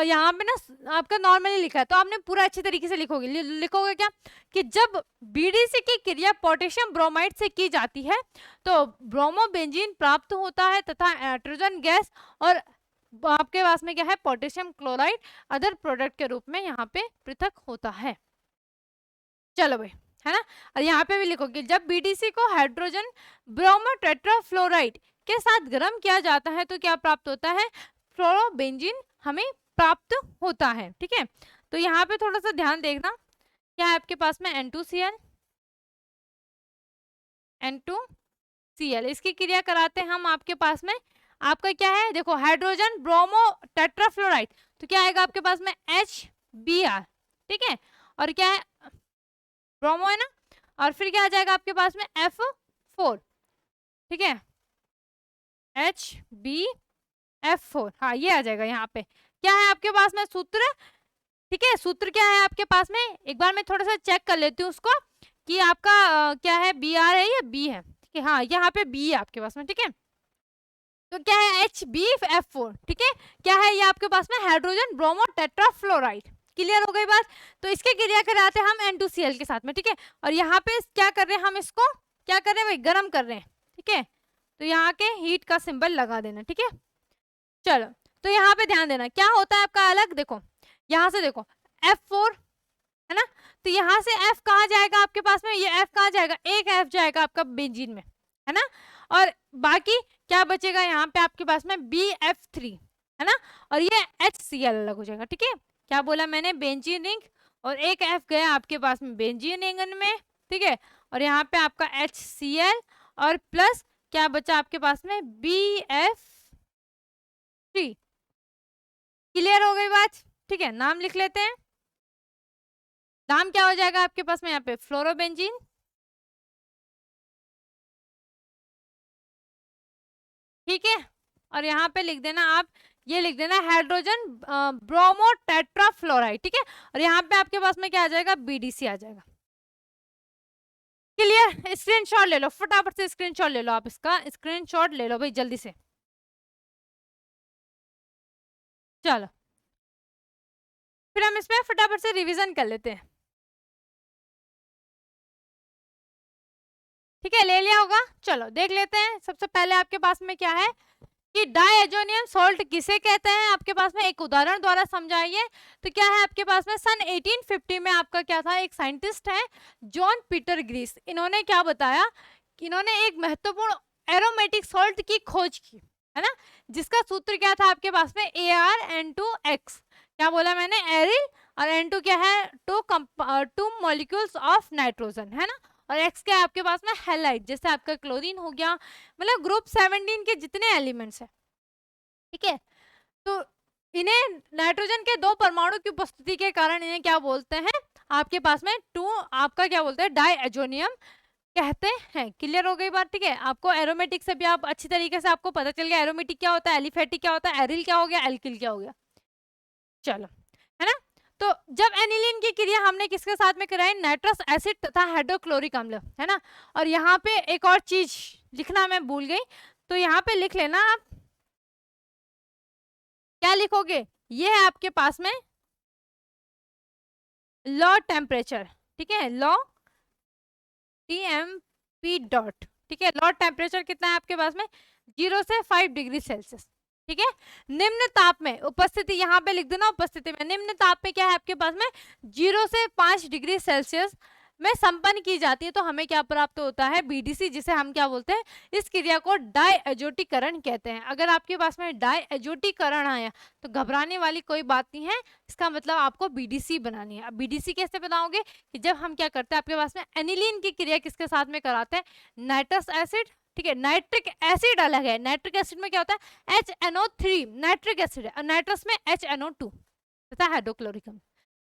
यहाँ पे ना आपका नॉर्मली लिखा है तो आपने पूरा अच्छी तरीके से लिखोगे, लिखोगे क्या, कि जब BDC की क्रिया पोटेशियम ब्रोमाइड से की जाती है तो ब्रोमोबेंजीन प्राप्त होता है तथा नाइट्रोजन गैस और आपके पास में क्या है, पोटेशियम क्लोराइड अदर प्रोडक्ट के रूप में यहाँ पे पृथक होता है। चलो भाई, है ना। और यहाँ पे भी लिखो कि जब BDC को हाइड्रोजन ब्रोमो टेट्राफ्लोराइड के साथ गर्म किया जाता है तो क्या प्राप्त होता है, फ्लोरोबेंजीन हमें प्राप्त होता है, ठीक है। तो यहाँ पे थोड़ा सा ध्यान देखना, क्या है आपके पास में, N2Cl, N2Cl, इसकी क्रिया कराते हैं हम, आपके पास में आपका क्या है, देखो हाइड्रोजन ब्रोमो टेट्राफ्लोराइड, तो क्या आएगा आपके पास में, HBr, ठीक है। और क्या है, ब्रोमो है ना, और फिर क्या आ जाएगा आपके पास में, F4, ठीक है, HbF4, हाँ ये आ जाएगा। यहाँ पे क्या है आपके पास में सूत्र, ठीक है, सूत्र क्या है आपके पास में, एक बार मैं थोड़ा सा चेक कर लेती हूँ उसको कि आपका क्या है, Br है या B है, ठीक है, हाँ यहाँ पे B है आपके पास में, ठीक है। तो क्या है, HbF4, ठीक है, क्या है ये आपके पास में, हाइड्रोजन ब्रोमो टेट्राफ्लोराइड, क्लियर हो गई बात। तो इसके क्रिया कराते हैं हम N2Cl के साथ में, ठीक है। और यहाँ पे क्या कर रहे हैं हम, इसको क्या कर रहे हैं भाई, गर्म कर रहे हैं, ठीक है। तो यहाँ के हीट का सिंबल लगा देना, ठीक है। चलो तो यहाँ पे ध्यान देना, क्या होता है आपका अलग, देखो यहाँ से देखो F4, है ना, तो यहाँ से F कहाँ जाएगा आपके पास में, ये F कहाँ जाएगा, एक F जाएगा आपका बेंजीन में, है ना। और बाकी क्या बचेगा यहाँ पे आपके पास में, BF3, है ना, और ये HCl अलग हो जाएगा, ठीक है। क्या बोला मैंने, बेंजीन रिंग, और एक F गया आपके पास में बेंजीन रिंग में, ठीक है, और यहाँ पे आपका HCl और प्लस क्या बचा आपके पास में, BF3। क्लियर हो गई बात, ठीक है। नाम लिख लेते हैं, नाम क्या हो जाएगा आपके पास में यहाँ पे, फ्लोरोबेंजीन, ठीक है, और यहाँ पे लिख देना आप, ये लिख देना हाइड्रोजन ब्रोमो टेट्राफ्लोराइड, ठीक है, और यहाँ पे आपके पास में क्या आ जाएगा, BDC आ जाएगा। क्लियर, स्क्रीनशॉट ले लो फटाफट से, स्क्रीनशॉट ले लो आप, इसका स्क्रीनशॉट ले लो भाई जल्दी से। चलो फिर हम इसमें फटाफट से रिवीजन कर लेते हैं, ठीक है, ले लिया होगा। चलो देख लेते हैं, सबसे पहले आपके पास में क्या है कि डायजोनियम सॉल्ट किसे कहते हैं, आपके पास में एक उदाहरण द्वारा समझाइए। तो क्या है आपके पास में, सन 1850 में आपका क्या था, एक साइंटिस्ट है जॉन पीटर ग्रीस, इन्होंने क्या बताया कि इन्होंने एक महत्वपूर्ण एरोमेटिक सॉल्ट की खोज की, है ना, जिसका सूत्र क्या था आपके पास में, ArN2X। क्या बोला मैंने, एरिल, और N2 क्या है, टू मॉलिक्यूल्स ऑफ नाइट्रोजन, है ना, और X क्या है आपके पास में, हैलाइड, जैसे आपका क्लोरीन हो गया, मतलब ग्रुप 17 के जितने एलिमेंट्स हैं, ठीक है। तो इन्हें नाइट्रोजन के 2 परमाणु की उपस्थिति के कारण इन्हें क्या बोलते हैं आपके पास में, आपका क्या बोलते हैं, डायजोनियम कहते हैं। क्लियर हो गई बात, ठीक है। आपको एरोमेटिक से भी आप अच्छी तरीके से आपको पता चल गया, एरोमेटिक क्या होता है, एलिफेटिक क्या होता है, एरिल क्या हो गया, एल्किल क्या हो गया। चलो, है ना। तो जब एनिलीन की क्रिया हमने किसके साथ में कराई, नाइट्रस एसिड तथा हाइड्रोक्लोरिक अम्ल, है ना। और यहाँ पे एक और चीज लिखना मैं भूल गई, तो यहाँ पे लिख लेना आप, क्या लिखोगे, ये है आपके पास में लॉ टेम्परेचर, ठीक है, लॉ TMP डॉट, ठीक है, लॉ टेम्परेचर कितना है आपके पास में, 0 से 5 डिग्री सेल्सियस, ठीक है। निम्न ताप में उपस्थिति, यहाँ पे लिख देना उपस्थिति में, निम्न ताप में क्या है आपके पास में, 0 से 5 डिग्री सेल्सियस में संपन्न की जाती है, तो हमें क्या प्राप्त होता है, BDC, जिसे हम क्या बोलते हैं, इस क्रिया को डायएजोटीकरण कहते हैं। अगर आपके पास में डायएजोटीकरण आया तो घबराने वाली कोई बात नहीं है, इसका मतलब आपको BDC बनानी है। अब BDC कैसे बनाओगे, कि जब हम क्या करते हैं आपके पास में एनिलीन की क्रिया किसके साथ में कराते हैं, नाइट्रस एसिड, ठीक है, नाइट्रिक एसिड अलग है, नाइट्रिक एसिड में क्या होता है, HNO3 नाइट्रिक एसिड है, और नाइट्रस में HNO2 तथा हाइड्रोक्लोरिक अम्ल।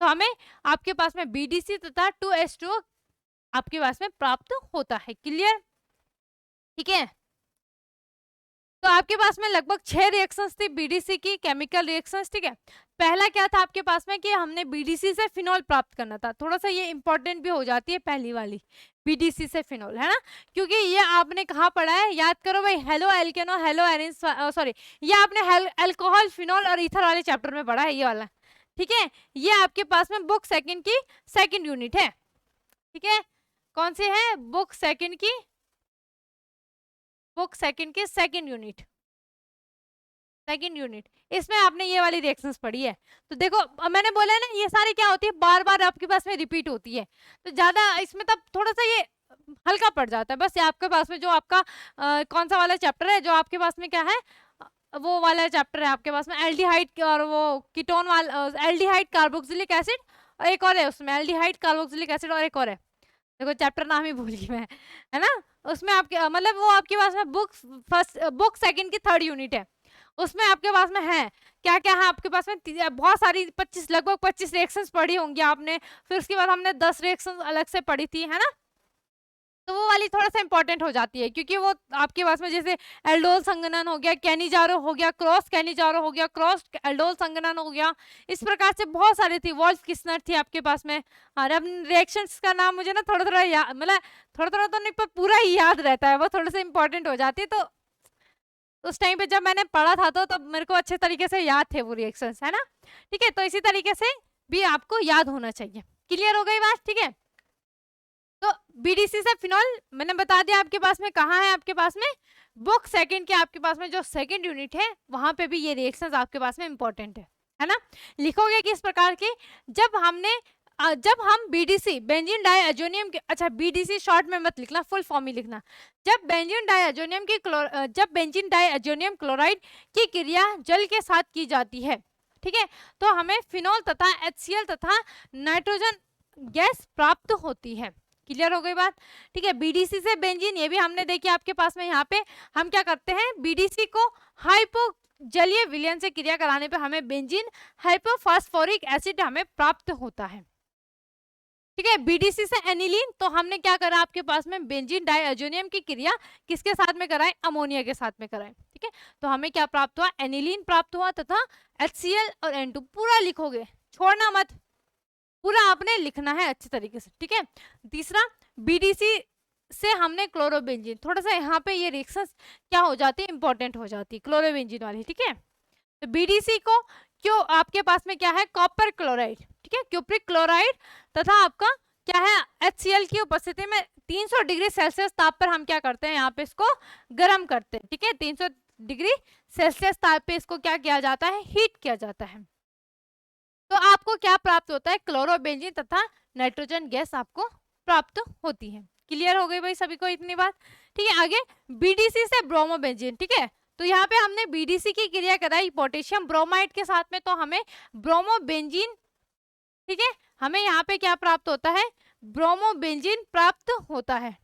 तो हमें आपके पास में BDC तथा 2H2O आपके पास में प्राप्त होता है। क्लियर, ठीक है। तो आपके पास में लगभग 6 रिएक्शंस थी BDC की, केमिकल रिएक्शंस, ठीक है। पहला क्या था आपके पास में कि हमने BDC से फिनॉल प्राप्त करना था, थोड़ा सा ये इंपॉर्टेंट भी हो जाती है पहली वाली, BDC से फिनॉल, है ना, क्योंकि ये आपने कहाँ पढ़ा है, याद करो भाई, हेलो एल्केनो, हेलो एरिन, सॉरी, ये आपने अल्कोहल, फिनॉल और ईथर वाले चैप्टर में पढ़ा है, ये वाला, ठीक है। ये आपके पास में बुक सेकंड की सेकंड यूनिट है, ठीक है। कौन सी है, बुक सेकंड की सेकंड यूनिट, इसमें आपने ये वाली रिएक्शंस पढ़ी है। तो देखो, अब मैंने बोला ना, ये सारी क्या होती है, बार बार आपके पास में रिपीट होती है, तो ज्यादा इसमें तब थोड़ा सा ये हल्का पड़ जाता है। बस ये आपके पास में जो आपका कौन सा वाला चैप्टर है, जो आपके पास में क्या है, वो वाला चैप्टर है आपके पास में एल्डिहाइड और वो कीटोन वाला, एल्डिहाइड कार्बोक्सिलिक एसिड, और एक और है उसमें एल्डिहाइड कार्बोक्सिलिक एसिड, और एक और है, देखो चैप्टर नाम ही भूल गई मैं, है ना। उसमें आपके मतलब वो आपके पास में बुक सेकंड की थर्ड यूनिट है, उसमें आपके पास में है क्या क्या है आपके पास में, बहुत सारी 25 लगभग 25 रिएक्शंस पढ़ी होंगी आपने, फिर उसके बाद हमने 10 रिएक्शंस अलग से पढ़ी थी, है ना। तो वो वाली थोड़ा सा इंपॉर्टेंट हो जाती है, क्योंकि वो आपके पास में जैसे एल्डोल संगनन हो गया, कैनिजारो हो गया, क्रॉस कैनिजारो हो गया, क्रॉस एल्डोल संगनन हो गया, इस प्रकार से बहुत सारी थी, वॉल्फ किस्नर थी आपके पास में। और अब रिएक्शंस का नाम मुझे ना थोड़ा थोड़ा मतलब थोड़ा थोड़ा तो नहीं पर पूरा ही याद रहता है, वो थोड़ा सा इंपॉर्टेंट हो जाती है। तो उस टाइम पे जब मैंने पढ़ा था तो मेरे को अच्छे तरीके से याद थे वो रिएक्शंस, है ना, ठीक है। तो इसी तरीके से भी आपको याद होना चाहिए। क्लियर हो गई बात, ठीक है। तो BDC से फिनॉल मैंने बता दिया आपके पास में कहाँ है, आपके पास में बुक सेकंड के आपके पास में जो सेकंड यूनिट है, वहां पे भी ये रिएक्शंस आपके पास में इंपॉर्टेंट है ना। लिखोगे किस प्रकार के, जब हम BDC बेंजीन डाइअजोनियम के, अच्छा BDC शॉर्ट में मत लिखना, फुल फॉर्म ही लिखना। जब बेंजीन डाइअजोनियम क्लोराइड की क्रिया जल के साथ की जाती है, ठीक है, तो हमें फिनॉल तथा HCl तथा नाइट्रोजन गैस प्राप्त होती है। क्लियर हो गई बात? ठीक है, बीडीसी से बेंजीन, ये भी हमने देखी आपके पास में, यहाँ पे हम क्या करते हैं, बीडीसी को हाइपो जलीय विलयन से क्रिया कराने पे हमें बेंजीन हाइपोफॉस्फोरिक एसिड हमें प्राप्त होता है। ठीक है, बीडीसी से एनिलीन, तो हमने क्या करा आपके पास में, बेंजीन डाइअजोनियम की क्रिया किसके साथ में कराएं, अमोनिया के साथ में कराएं। ठीक है, तो हमें क्या प्राप्त हुआ, एनिलीन प्राप्त हुआ तथा HCl और N2 पूरा लिखोगे, छोड़ना मत, पूरा आपने लिखना है अच्छे तरीके से। ठीक है, तीसरा बीडीसी से हमने क्लोरोबेंजीन, थोड़ा सा यहाँ पे ये रिएक्शन क्या हो जाती है, इंपॉर्टेंट हो जाती है क्लोरोबेंजीन वाली। ठीक है, तो बीडीसी को क्यों आपके पास में क्या है, कॉपर क्लोराइड, ठीक है, क्यूप्रिक क्लोराइड तथा आपका क्या है, HCl की उपस्थिति में 300 डिग्री सेल्सियस ताप पर हम क्या करते हैं, यहाँ पे इसको गर्म करते हैं। ठीक है, 300 डिग्री सेल्सियस ताप पे इसको क्या किया जाता है, हीट किया जाता है। तो आपको क्या प्राप्त होता है, क्लोरोबेंजीन तथा नाइट्रोजन गैस आपको प्राप्त होती है। क्लियर हो गई भाई सभी को इतनी बात? ठीक है, आगे बीडीसी से ब्रोमोबेंजीन। ठीक है, तो यहाँ पे हमने बीडीसी की क्रिया कराई पोटेशियम ब्रोमाइड के साथ में, तो हमें ब्रोमोबेंजीन, ठीक है, हमें यहाँ पे क्या प्राप्त होता है, ब्रोमोबेंजीन प्राप्त होता है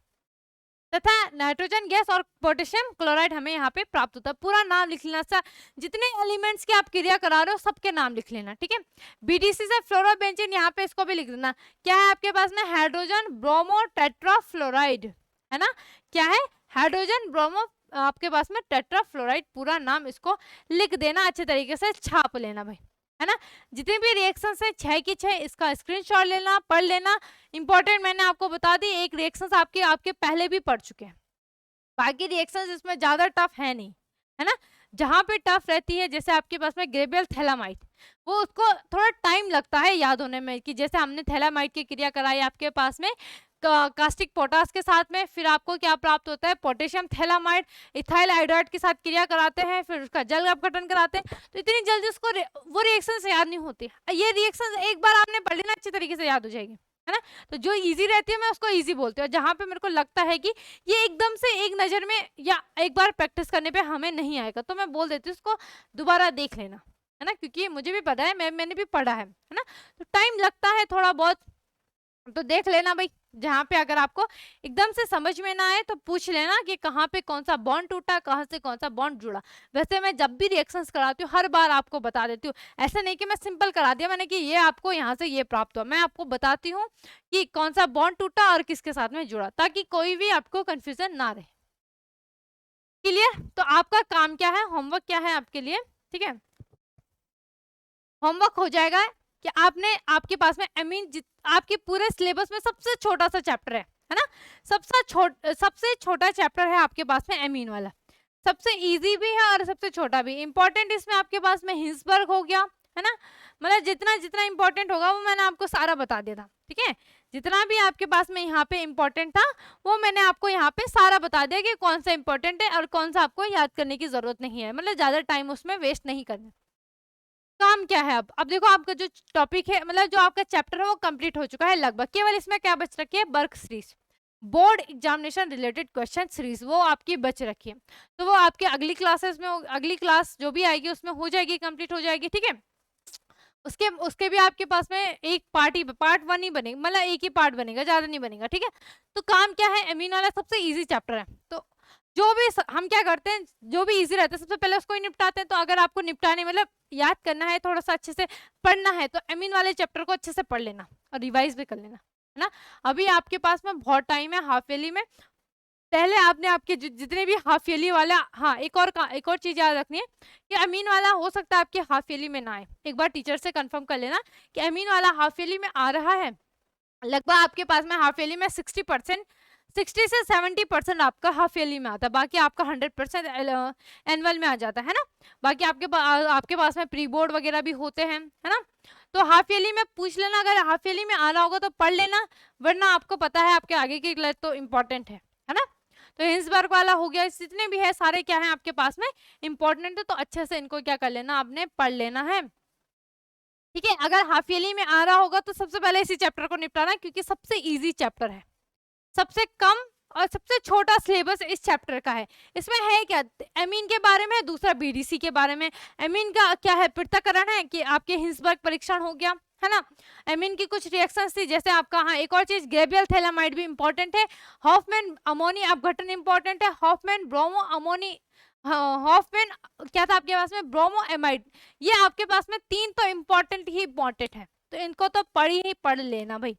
तथा नाइट्रोजन गैस और पोटेशियम क्लोराइड हमें यहाँ पे प्राप्त होता है। पूरा नाम लिख लेना, सर जितने एलिमेंट्स की आप क्रिया करा रहे हो सबके नाम लिख लेना। ठीक है, बीडीसी से फ्लोरोबेंजीन, यहाँ पे इसको भी लिख देना, क्या है आपके पास में, हाइड्रोजन ब्रोमो टेट्राफ्लोराइड, है ना, क्या है, हाइड्रोजन ब्रोमो आपके पास में टेट्राफ्लोराइड, पूरा नाम इसको लिख देना, अच्छे तरीके से छाप लेना भाई, है ना। जितने भी रिएक्शन है 6 की 6, इसका स्क्रीनशॉट लेना, पढ़ लेना। इंपॉर्टेंट मैंने आपको बता दी, एक रिएक्शंस आपके पहले भी पढ़ चुके हैं, बाकी रिएक्शंस इसमें ज्यादा टफ है नहीं, है ना। जहां पे टफ रहती है, जैसे आपके पास में ग्रेबियल थैलामाइड, वो उसको थोड़ा टाइम लगता है याद होने में, कि जैसे हमने थैलामाइड की क्रिया कराई आपके पास में कास्टिक पोटास के साथ में, फिर आपको क्या प्राप्त होता है, पोटेशियम थैलामाइड इथाइल आयोडाइड के साथ क्रिया कराते हैं, फिर उसका जल अपघटन कराते हैं, तो इतनी जल्दी उसको वो रिएक्शन याद नहीं होती। ये रिएक्शन एक बार आपने पढ़ लेना, अच्छी तरीके से याद हो जाएगी, है ना। तो जो इजी रहती है मैं उसको इजी बोलती हूँ, जहां पे मेरे को लगता है कि ये एकदम से एक नजर में या एक बार प्रैक्टिस करने पे हमें नहीं आएगा, तो मैं बोल देती हूँ उसको दोबारा देख लेना, है ना, क्योंकि मुझे भी पता है, मैंने भी पढ़ा है ना, तो टाइम लगता है थोड़ा बहुत, तो देख लेना भाई। जहां पे अगर आपको एकदम से समझ में ना आए तो पूछ लेना कि कहाँ पे कौन सा बॉन्ड टूटा, कहाँ से कौन सा बॉन्ड जुड़ा। वैसे मैं जब भी रिएक्शंस कराती हूँ हर बार आपको बता देती हूँ, ऐसा नहीं कि मैं सिंपल करा दिया मैंने कि ये आपको यहाँ से ये प्राप्त हुआ, मैं आपको बताती हूँ कि कौन सा बॉन्ड टूटा और किसके साथ में जुड़ा, ताकि कोई भी आपको कंफ्यूजन ना रहे। क्लियर? तो आपका काम क्या है, होमवर्क क्या है आपके लिए, ठीक है, होमवर्क हो जाएगा कि आपने, आपके पास में एमीन, आपके पूरे सिलेबस में सबसे छोटा सा चैप्टर है ना, सबसे छोटा चैप्टर है आपके पास में एमीन वाला, सबसे इजी भी है और सबसे छोटा भी। इंपॉर्टेंट इसमें आपके पास में हिंसबर्ग हो गया, है ना, मतलब जितना जितना इंपॉर्टेंट होगा वो मैंने आपको सारा बता दिया था। ठीक है, जितना भी आपके पास में यहाँ पे इंपॉर्टेंट था वो मैंने आपको यहाँ पे सारा बता दिया कि कौन सा इंपॉर्टेंट है और कौन सा आपको याद करने की जरूरत नहीं है, मतलब ज्यादा टाइम उसमें वेस्ट नहीं करना। काम क्या है, अब देखो आपका जो टॉपिक है, मतलब जो आपका चैप्टर है वो कंप्लीट हो चुका है लगभग, केवल इसमें क्या बच रखी है, work series, board examination related question series, वो आपकी बच रखी है। तो वो आपके अगली क्लासेस में, अगली क्लास जो भी आएगी उसमें हो जाएगी, कंप्लीट हो जाएगी। ठीक है, उसके भी आपके पास में एक पार्ट 1 ही बनेगा, मतलब एक ही पार्ट बनेगा, ज्यादा नहीं बनेगा। ठीक है, तो काम क्या है, एमीन वाला सबसे इजी चैप्टर है, तो जो भी हम क्या करते हैं, जो भी इजी रहता है सबसे पहले उसको ही निपटाते हैं। तो अगर आपको निपटाने, मतलब याद करना है, थोड़ा सा अच्छे से पढ़ना है, तो एमीन वाले चैप्टर को अच्छे से पढ़ लेना और रिवाइज भी कर लेना, है ना। अभी आपके पास में बहुत टाइम है हाफ ईयरली में, पहले आपने आपके जितने भी हाफ ईयरली वाला, हाँ एक और चीज याद रखनी है कि अमीन वाला हो सकता है आपके हाफ ईयरली में ना आए, एक बार टीचर से कंफर्म कर लेना कि अमीन वाला हाफ ईयरली में आ रहा है। लगभग आपके पास में हाफ ईयरली में 60 से 70% आपका हाफ ईयरली में आता है, बाकी आपका 100% एनुअल में आ जाता है ना। बाकी आपके पास में प्री बोर्ड वगैरह भी होते हैं, है ना। तो हाफ ईयरली में पूछ लेना, अगर हाफ ईयरली में आ रहा होगा तो पढ़ लेना, वरना आपको पता है आपके आगे की क्लास तो इम्पोर्टेंट है ना। तो हिंसबर्ग वाला हो गया, जितने भी है सारे क्या है आपके पास में इंपॉर्टेंट है, तो अच्छे से इनको क्या कर लेना, आपने पढ़ लेना है। ठीक है, अगर हाफ ईयरली में आ रहा होगा तो सबसे पहले इसी चैप्टर को निपटाना, क्योंकि सबसे इजी चैप्टर है, सबसे कम और सबसे छोटा सिलेबस इस चैप्टर का है। इसमें है क्या, एमीन के बारे में, दूसरा बीडीसी के बारे में। एमीन का क्या है, पृथक्करण है कि आपके हिंसबर्ग परीक्षण हो गया है ना। एमीन की कुछ रिएक्शंस थी, जैसे आपका, हाँ एक और चीज, गैब्रियल थैलामाइड भी इंपॉर्टेंट है। हॉफमैन अमोनी अपघटन इंपॉर्टेंट है। हॉफमैन ब्रोमो अमोनी, हॉफमैन क्या था आपके पास में, ब्रोमो एमाइड। ये आपके पास में 3 तो इंपॉर्टेंट ही इंपॉर्टेंट है, तो इनको तो पढ़ लेना भाई,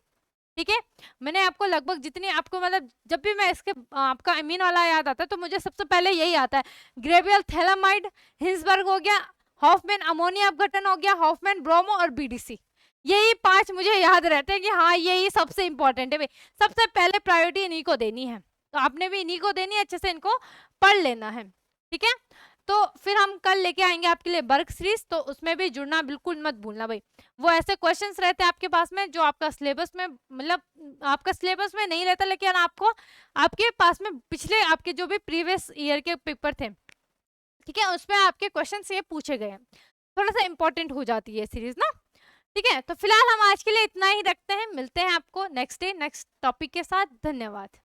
ठीक है। मैंने आपको लगभग जितनी आपको, मतलब जब भी मैं इसके आपका एमीन वाला याद आता है तो मुझे सबसे पहले यही आता है, ग्रेवियल थैलामाइड, हिंसबर्ग हो गया, हॉफमैन अमोनिया अपघटन हो गया, हॉफमैन ब्रोमो और बीडीसी। यही 5 मुझे याद रहते हैं कि हाँ यही सबसे इंपॉर्टेंट है भाई, सबसे पहले प्रायोरिटी इन्हीं को देनी है, तो आपने भी इन्हीं को देनी है, अच्छे से इनको पढ़ लेना है, ठीक है। तो फिर हम कल लेके आएंगे आपके लिए वर्क सीरीज, तो उसमें भी जुड़ना बिल्कुल मत भूलना भाई। वो ऐसे क्वेश्चंस रहते हैं आपके पास में जो आपका सिलेबस में, मतलब आपका सिलेबस में नहीं रहता, लेकिन आपको आपके पास में पिछले आपके जो भी प्रीवियस ईयर के पेपर थे, ठीक है, उसमें आपके क्वेश्चंस ये पूछे गए हैं, थोड़ा सा इंपॉर्टेंट हो जाती है सीरीज ना, ठीक है। तो फिलहाल हम आज के लिए इतना ही रखते हैं, मिलते हैं आपको नेक्स्ट डे नेक्स्ट टॉपिक के साथ। धन्यवाद।